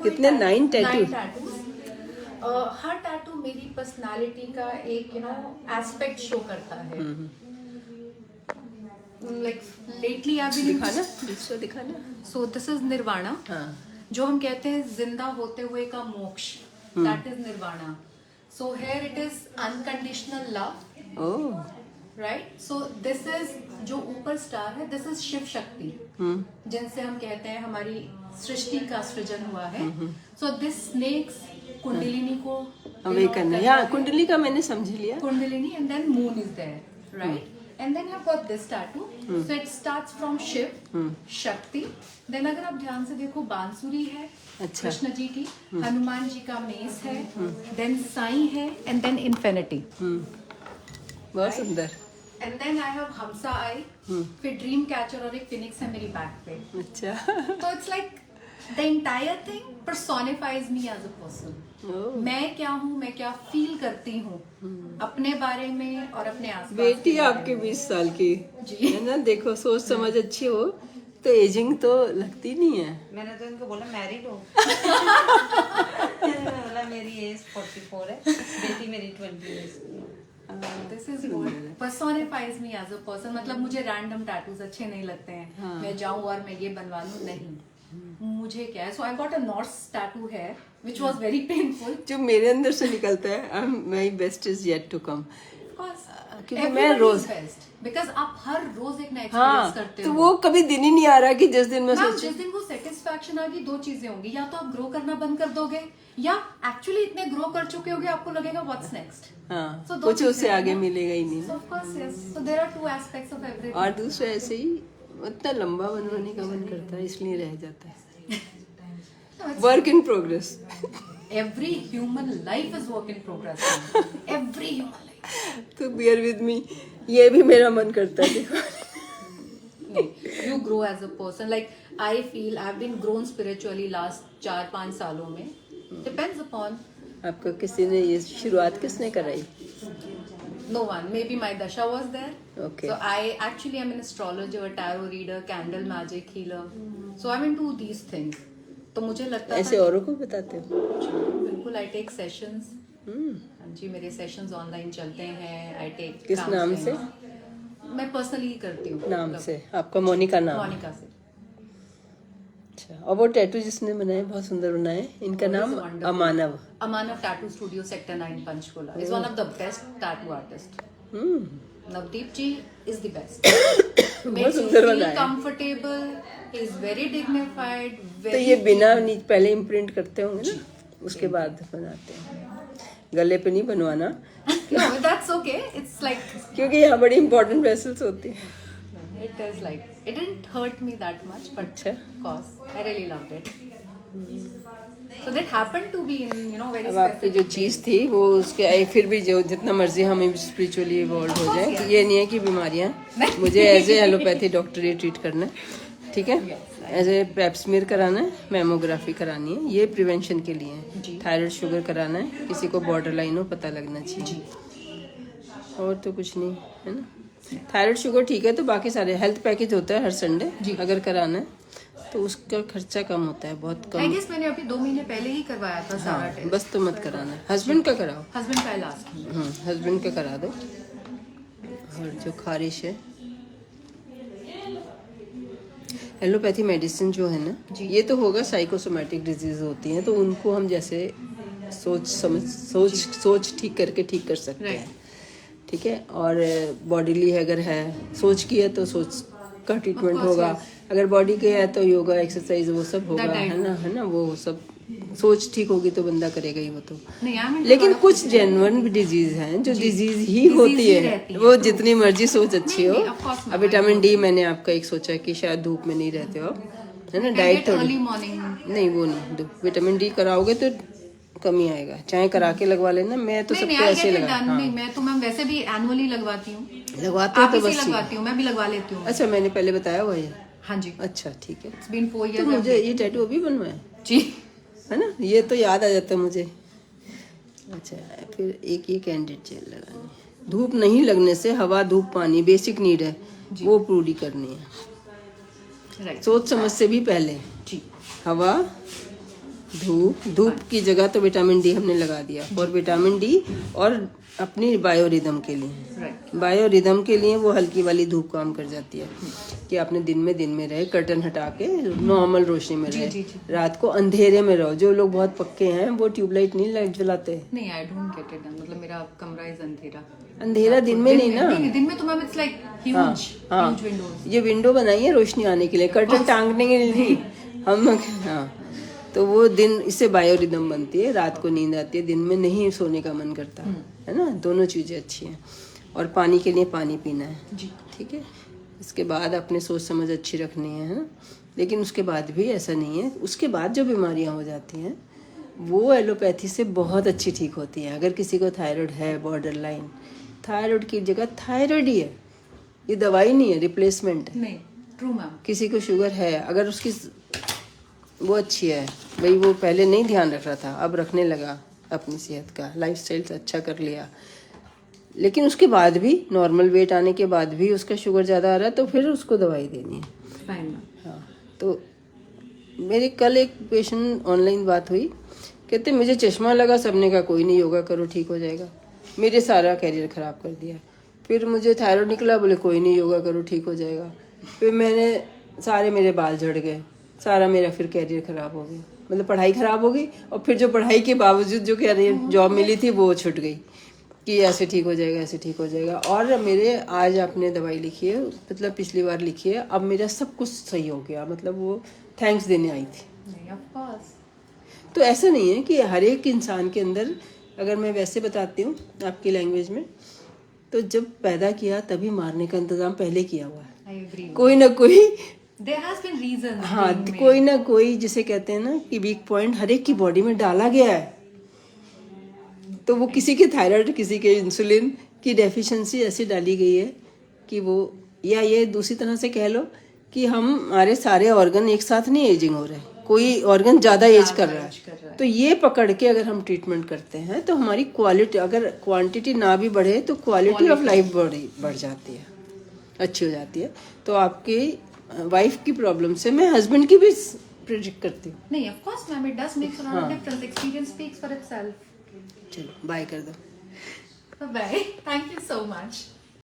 कितने 9 tattoo? 9 tattoos. हर tattoo मेरी personality का एक एस्पेक्ट शो करता है। लाइक लेटली आई बीन दिखाना, दूसरा दिखाना। सो दिस इज निर्वाणा, हाँ, जो हम कहते हैं जिंदा होते हुए का मोक्ष, that is nirvana. So here it is unconditional love, oh, right. So this is जो ऊपर स्टार है, दिस इज शिव शक्ति, जिनसे हम कहते हैं हमारी सृष्टि का सृजन हुआ है। सो दिस स्नेक्स कुंडलिनी को अवेकन है। हाँ, कुंडली का मैंने समझ लिया। Kundalini and then moon is there, right. And then I got this tattoo, so it starts from Shiva Shakti. देन अगर आप ध्यान से देखो, बांसुरी है अच्छा। कृष्ण जी की, हनुमान जी का मेस है, देन साई है, एंड देन इन्फिनिटी। बहुत सुंदर। एंड देन आई हैव हमसा आई, फिर ड्रीम कैचर और एक फिनिक्स है मेरी बैक पे। अच्छा। तो it's like the entire thing personifies me as a person. मैं क्या हूँ, मैं क्या फील करती हूँ अपने बारे में और अपने आसपास। बेटी आपके 20 साल की जी। है ना, देखो सोच समझ अच्छी हो तो एजिंग तो लगती नहीं है। मैंने तो इनको बोला मैरिड हो। बोला मेरी एज 44 है, बेटी मेरी 20 इयर्स की है। This is what personifies me as a person. मतलब मुझे रैंडम टैटूज अच्छे नहीं लगते हैं। मैं जाऊं और मैं ये बनवा लूं, नहीं, मुझे क्या है। So I got a Norse tattoo है व्हिच वाज वेरी पेनफुल। जो मेरे अंदर से निकलता है, my best is yet to come. क्योंकि मैं रोज बिकॉज आप हर रोज एक नया हाँ, एक्सपीरियंस करते तो हो। वो कभी दिन ही नहीं आ रहा कि जिस दिन मैं मैम, सोचूं। जिस दिन वो सेटिस्फैक्शन आ गई, दो चीजें होंगी, या तो आप ग्रो करना बंद कर दोगे, या एक्चुअली इतने ग्रो कर चुके होगे आपको लगेगा व्हाट्स नेक्स्ट। हाँ, So, दो कुछ चीजें उससे हैं आगे ना। मिलेगा ही नहीं। So of course yes. So there are two aspects of everything. और दूसरा ऐसे ही उतना लंबा बनवाने का मन करता है, इसलिए रह जाता है। No, it's work in progress. every human life is work in progress. Every human life. तो बियर विद मी, ये भी मेरा मन करता है देखो। You grow as a person. Like I feel I've been grown spiritually last 4-5 सालों में. Depends upon आपको किसी ने ये शुरुआत किसने कराई? no one. Maybe my dasha was there. Okay. So I actually am an astrologer, tarot reader, candle magic healer. So I'm into these things. तो मुझे लगता ऐसे था औरों को बताते हो? बिल्कुल I take sessions. हाँ जी, मेरे सेशंस ऑनलाइन चलते हैं। I take किस नाम से? मैं पर्सनली करती हूँ। नाम से आपका मोनिका नाम? मोनिका से। अच्छा, और वो टैटू जिसने बनाए बहुत सुंदर बनाए, इनका नाम Amanav. Amanav tattoo studio sector 9 Panchkula is one of the best tattoo artist. Navdeep ji is the best. बहुत सुंदर बनाया। Comfortable, is very dignified. तो ये बिना पहले इम्प्रिंट करते होंगे ना, उसके बाद बनाते हैं। गले पे नहीं बनवाना No, that's okay. It's like क्योंकि यहाँ बड़ी इंपॉर्टेंट वेसल्स होती हैं। it is like it didn't hurt me that much, but अच्छा। of course I really loved it. So that happened to be in very अब आपकी जो चीज़ थी वो उसके फिर भी जो जितना मर्जी हम स्पिरिचुअली इवॉल्व हो जाए, ये नहीं है कि बीमारियाँ मुझे एज ए एलोपैथी डॉक्टर ही ट्रीट करना है, ठीक है। एज ए पेप्समीर कराना है, मेमोग्राफी करानी है, ये प्रिवेंशन के लिए है। थायराइड शुगर कराना है, किसी को बॉर्डर लाइन हो पता लगना चाहिए, और तो कुछ नहीं है ना। थायराइड शुगर ठीक है, तो बाकी सारे हेल्थ पैकेज होता है हर संडे, अगर कराना है तो उसका खर्चा कम होता है, बहुत I कम। guess मैंने अभी 2 महीने पहले ही करवाया था सारा टेस्ट। बस तो मत कराना है, हस्बैंड का कराओ। हस्बैंड का लास्ट। हस्बैंड का करा दो। और जो खारिश है, एलोपैथी मेडिसिन जो है ना, ये तो होगा साइकोसोमेटिक डिजीज होती हैं, तो उनको हम जैसे सोच ठीक करके ठीक कर सकते हैं, ठीक है। और बॉडीली अगर है, सोच की है तो सोच का ट्रीटमेंट होगा, अगर बॉडी के है तो योगा एक्सरसाइज वो सब होगा, है ना, वो सब। सोच ठीक होगी तो बंदा करेगा ही वो तो। लेकिन कुछ जेन्युइन भी डिजीज हैं जो डिजीज ही होती है, वो जितनी मर्जी सोच अच्छी हो। अब विटामिन डी मैंने आपका एक सोचा कि शायद धूप में नहीं रहते हो, है ना, डाइट अर्ली मॉर्निंग नहीं, वो नहीं, विटामिन डी कराओगे तो कमी आएगा, चाहे करा के लगवा लेना। मैं तो सबको ऐसे लगा, नहीं, मैं तो मैम वैसे भी एनुअली लगवाती हूँ। लगवाते हो तो बस लगवाती हूँ, मैं भी लगवा लेती हूँ। अच्छा, मैंने पहले बताया हुआ है। हाँ जी, अच्छा ठीक है। It's been 4 तो years। मुझे ये टैटू अभी बनवाया जी, है ना, ये तो याद आ जाता है मुझे। अच्छा, फिर एक ये कैंडिड जेल लगानी है। धूप नहीं लगने से हवा, धूप, पानी बेसिक नीड है, वो पूरी करनी है। राइट। सोच समझ से भी पहले जी, हवा, धूप की जगह तो विटामिन डी हमने लगा दिया, और विटामिन डी और अपनी बायो रिदम के लिए, बायो रिदम के लिए वो हल्की वाली धूप काम कर जाती है कि आपने दिन में रहे, कर्टन हटा के नॉर्मल रोशनी में रहे, रात को अंधेरे में रहो। जो लोग बहुत पक्के हैं वो ट्यूबलाइट नहीं लाइट जलाते। नहीं, आई डोंट गेट इट, मतलब मेरा कमरा इज अंधेरा। अंधेरा दिन में नहीं ना, दिन में तो ma'am it's like huge Windows. ये विंडो बनाई है रोशनी आने के लिए, कर्टन टांगने के लिए नहीं हम। हाँ, तो वो दिन, इससे बायो रिदम बनती है, रात को नींद आती है, दिन में नहीं सोने का मन करता है ना। दोनों चीज़ें अच्छी हैं। और पानी के लिए पानी पीना है जी, ठीक है। इसके बाद अपने सोच समझ अच्छी रखनी है ना। लेकिन उसके बाद भी ऐसा नहीं है, उसके बाद जो बीमारियां हो जाती हैं वो एलोपैथी से बहुत अच्छी ठीक होती हैं। अगर किसी को थायराइड है, बॉर्डर लाइन, थायराइड की जगह थायराइड ही है, ये दवाई नहीं है, रिप्लेसमेंट है। नहीं, ट्रू मैम। किसी को शुगर है, अगर उसकी वो अच्छी है भाई, वो पहले नहीं ध्यान रख रहा था, अब रखने लगा अपनी सेहत का, लाइफस्टाइल से अच्छा कर लिया, लेकिन उसके बाद भी नॉर्मल वेट आने के बाद भी उसका शुगर ज़्यादा आ रहा है, तो फिर उसको दवाई देनी है। फाइन। हाँ, तो मेरी कल एक पेशेंट ऑनलाइन बात हुई, कहते मुझे चश्मा लगा, सबने कहा कोई नहीं योगा करो ठीक हो जाएगा, मेरे सारा कैरियर ख़राब कर दिया। फिर मुझे थायराइड निकला, बोले कोई नहीं योगा करो ठीक हो जाएगा। फिर मैंने सारे मेरे बाल झड़ गए, सारा मेरा फिर कैरियर ख़राब हो गया, मतलब पढ़ाई ख़राब हो गई। और फिर जो पढ़ाई के बावजूद जो कैरियर जॉब मिली थी वो छूट गई कि ऐसे ठीक हो जाएगा, ऐसे ठीक हो जाएगा। और मेरे आज आपने दवाई लिखी है, मतलब पिछली बार लिखी है, अब मेरा सब कुछ सही हो गया, मतलब वो थैंक्स देने आई थी। नहीं, ऑफ कोर्स। तो ऐसा नहीं है कि हर एक इंसान के अंदर, अगर मैं वैसे बताती हूँ आपकी लैंग्वेज में, तो जब पैदा किया तभी मारने का इंतजाम पहले किया हुआ है। I agree. कोई ना कोई, देयर हैज बीन रीजन। हाँ, कोई ना कोई, जिसे कहते हैं ना कि वीक पॉइंट हर एक की बॉडी में डाला गया है। तो वो किसी के थायराइड, किसी के इंसुलिन की डेफिशिएंसी ऐसी डाली गई है कि वो, या ये दूसरी तरह से कह लो कि हमारे सारे ऑर्गन एक साथ नहीं एजिंग हो रहे, कोई ऑर्गन ज़्यादा एज कर रहा है। तो ये पकड़ के अगर हम ट्रीटमेंट करते हैं तो हमारी क्वालिटी, अगर क्वांटिटी ना भी बढ़े तो क्वालिटी ऑफ लाइफ बढ़ जाती है, अच्छी हो जाती है। तो आपकी वाइफ की प्रॉब्लम से मैं हस्बैंड की भी प्रेडिक्ट करती हूँ। नहीं, of course ma'am, it does makes a lot of difference. Experience speaks for itself. चलो बाय कर दो। Bye, thank you so much.